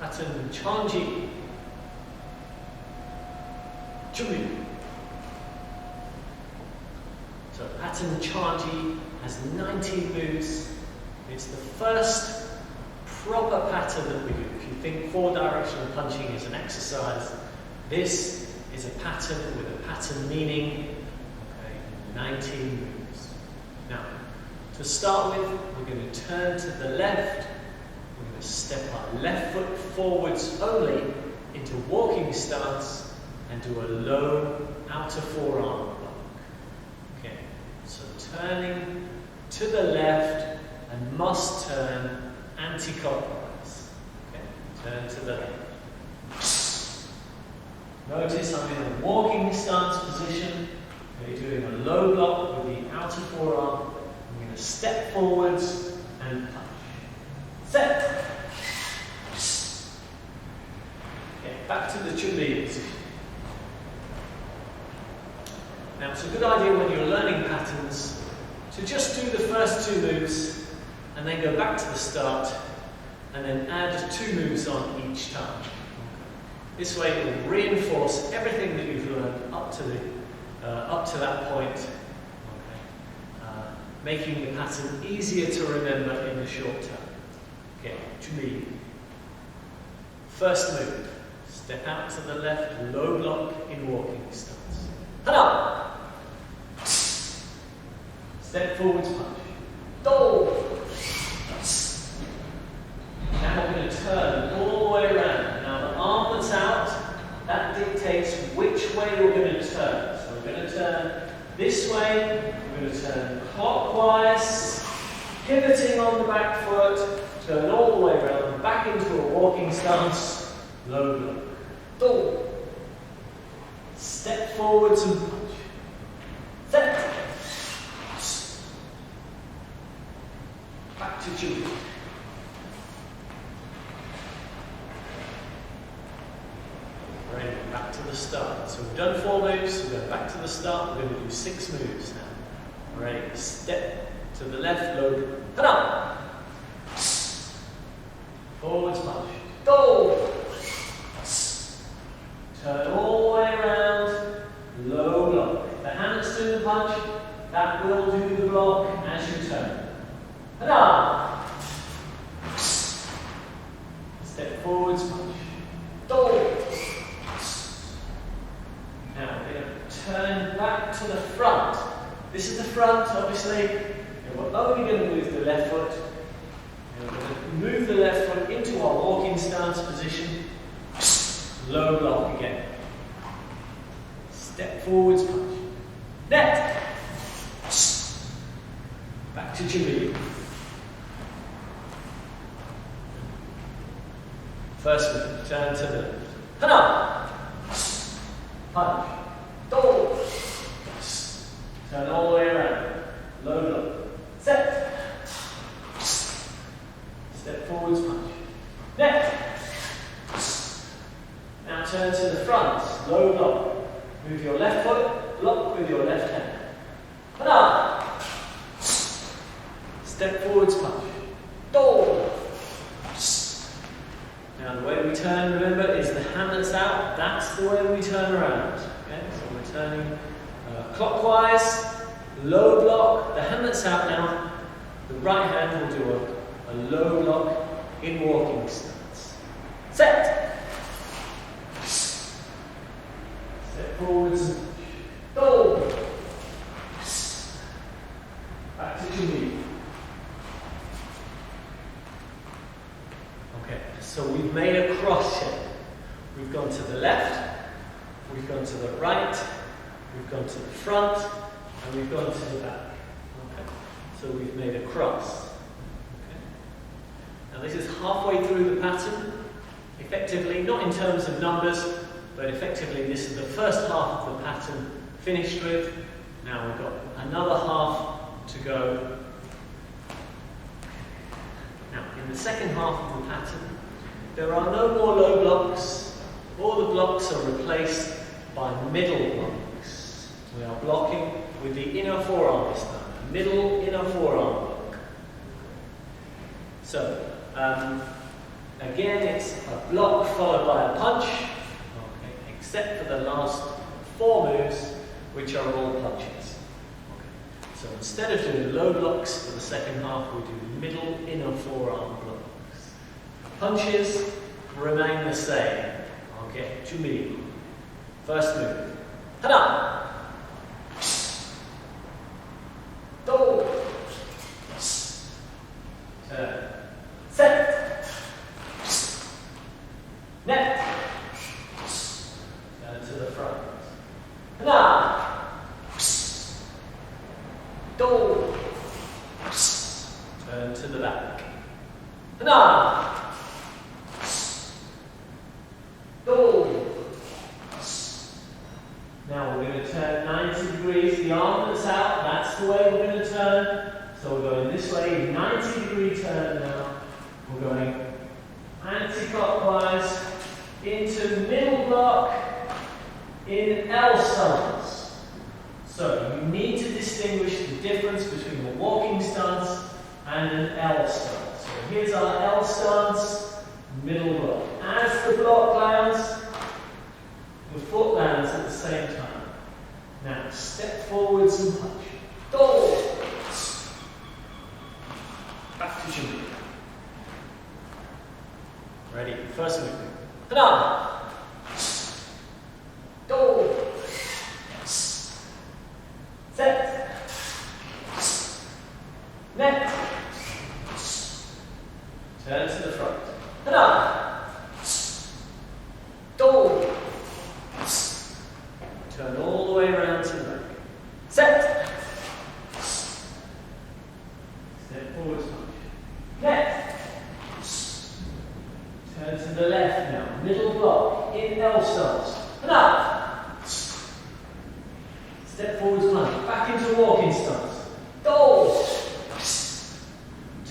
Pattern Chon-ji. 준비. So Pattern Chon-ji has 19 moves. It's the first proper pattern that we do. If you think 4-directional punching is an exercise, this is a pattern with a pattern meaning. Okay, 19 moves. Now, to start with, we're going to turn to the left. We're going to step our left foot forwards only into walking stance and do a low outer forearm block. Okay, so turning to the left and must turn anti-clockwise. Okay, turn to the left. Notice I'm in a walking stance position. Okay, doing a low block with the outer forearm. I'm going to step forwards and punch. Set. Okay, back to the 준비 position. Now it's a good idea when you're learning patterns to just do the first 2 moves and then go back to the start and then add 2 moves on each time. This way it will reinforce everything that you've learned up to that point, okay. Making the pattern easier to remember in the short term. Okay, 준비. First move. Step out to the left, low block in walking stance. 하나. Step forwards punch. Do. Now we're going to turn all the way around. Now the arm that's out, that dictates which way we're going to turn. So we're going to turn this way, we're going to turn clockwise, pivoting on the back foot, turn all the way around, back into a walking stance, low block. Do. Step forwards and punch. Set. Back to Julie. Right, back to the start. So we've done 4 moves, we're going back to the start, we're going to do 6 moves now. Right, step to the left, low. 하나. Forwards punch. Do. Turn all the way around, low block. The hands do the punch, that will do the block as you turn. 하나. Step forwards punch. Do. Now we're going to turn back to the front. This is the front, obviously. And we're only going to move the left foot. And we're going to move the left foot into our walking stance position. Low block again. Step forwards punch. Net. Back to Julie. First move, turn to the left. 하나. Punch. Do. Turn all the way around. Low block. Set. Step forwards punch. Net. Now turn to the front. Low block. Move your left foot. Block with your left hand. 하나. Step forwards punch. Do. Now the way we turn, remember, is the hand that's out. That's the way we turn around. Okay? So we're turning clockwise, low block. The hand that's out now, the right hand will do a low block in walking stance. Set. Step forwards. Do. Back to Julie. Okay, so we've made a cross shape. We've gone to the left, we've gone to the right, we've gone to the front, and we've gone to the back. Okay, so we've made a cross. Okay. Now this is halfway through the pattern. Effectively, not in terms of numbers, but effectively this is the first half of the pattern finished with. Now we've got another half to go. Now, in the second half of the pattern, there are no more low blocks. All the blocks are replaced by middle blocks. We are blocking with the inner forearm this time. Middle inner forearm block. So, Again, it's a block followed by a punch, okay, except for the last 4 moves, which are all punches. Okay. So instead of doing low blocks for the second half, we do middle inner forearm blocks. Punches remain the same. Okay, 준비. First move. 하나. 또. turn. 셋. 넷. turn to the front. 하나. 또. turn to the back. 하나. 또. Now we're going to turn 90 degrees. The arm that's out, that's the way we're going to turn. So we're going this way, 90-degree turn now. We're going anti-clockwise into middle block in L stance. So you need to distinguish the difference between a walking stance and an L stance. So here's our L stance, middle block. As the block lands, the foot lands at the same time. Now step forwards and punch. Go! Back to Jimmy. Ready? First move. 하나. 또. 셋. 넷. turn to the front. 하나. 또. turn all the way around to the back. 셋. step forwards punch. 넷. turn to the left now. Middle block in L stance. 하나. step forwards punch. Back into walking stance. 또.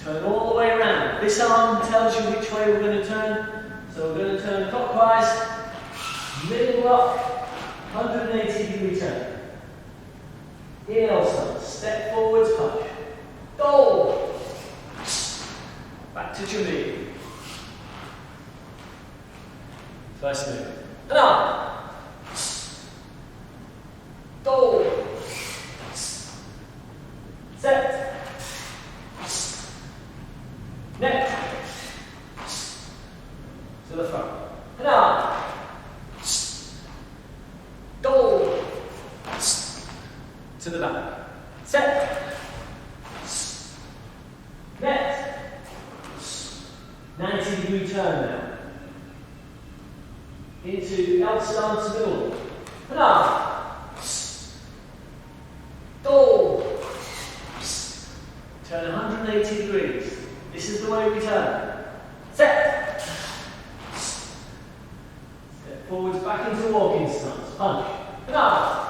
turn all the way around. This arm tells you which way we're going to turn. So we're going to turn clockwise. Middle block. 180-degree turn. In L stance. Step forwards punch. Go. Back to 준비. First move. 하나. 또. 셋. 넷. to the front. 하나. 또. to the back. 셋. 넷. 90-degree turn now. Into L stance middle. 하나. 또. turn 180 degrees. This is the way we turn. Set. Step forwards back into walking stance. Punch. 하나.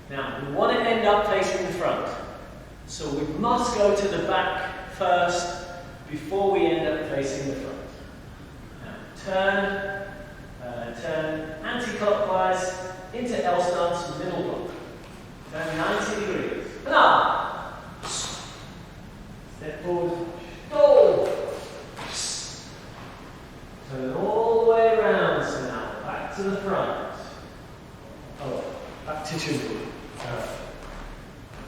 Now, we want to end up facing the front. So we must go to the back first before we end up facing the front. Now, turn anti-clockwise into L stance middle block. Turn 90 degrees. 하나. Step forward. Go. Turn all the way around. So now back to the front. Oh, back to 준비. Alright.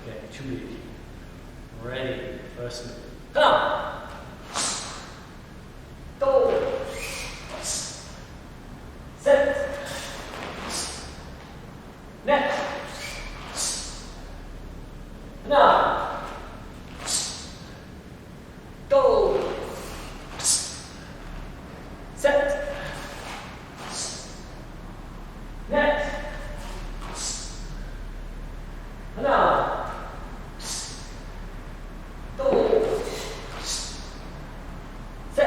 Okay, 준비. Ready. First move. 하나. 또. 셋. 넷. 하나. 또. 셋. 넷. 하나. 또. 셋.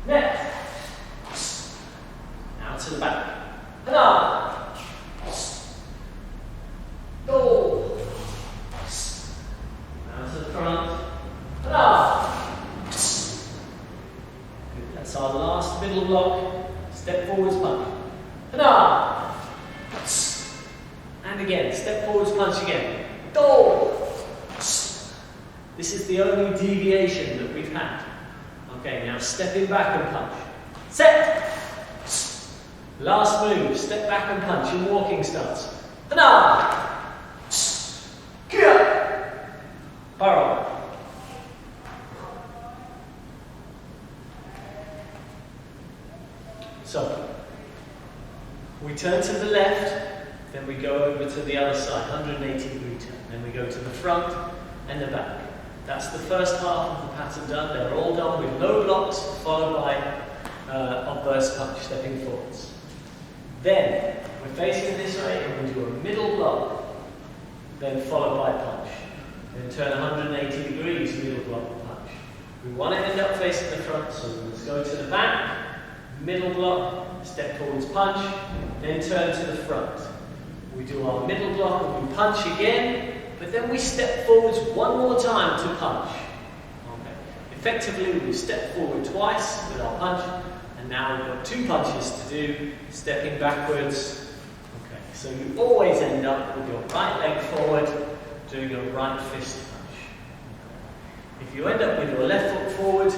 넷. Now to the back. 하나. 또. Now to the front. 하나. Good. That's our last middle block. Step forwards punch. 하나. And again, step forwards punch again. 또. This is the only deviation that we've had. Okay, now stepping back and punch. Set! Last move, step back and punch in walking stance. Hana! Kia! Paro. So, we turn to the left, then we go over to the other side, 180 degree turn. Then we go to the front and the back. That's the first half of the pattern done. They're all done with no blocks, followed by obverse punch, stepping forwards. Then, we're facing this way and we do a middle block, then followed by punch. Then turn 180 degrees, middle block, punch. We want to end up facing the front, so let's go to the back, middle block, step forwards, punch, then turn to the front. We do our middle block and we punch again, but then we step forwards one more time to punch. Okay. Effectively, we step forward twice with our punch, and now we've got two punches to do, stepping backwards. Okay. So you always end up with your right leg forward, doing a right fist punch. Okay. If you end up with your left foot forward,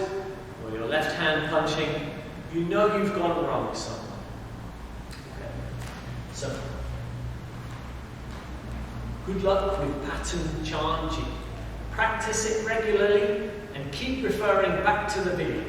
or your left hand punching, you know you've gone wrong somewhere. Okay. So, good luck with Pattern Chon-ji. Practice it regularly and keep referring back to the video.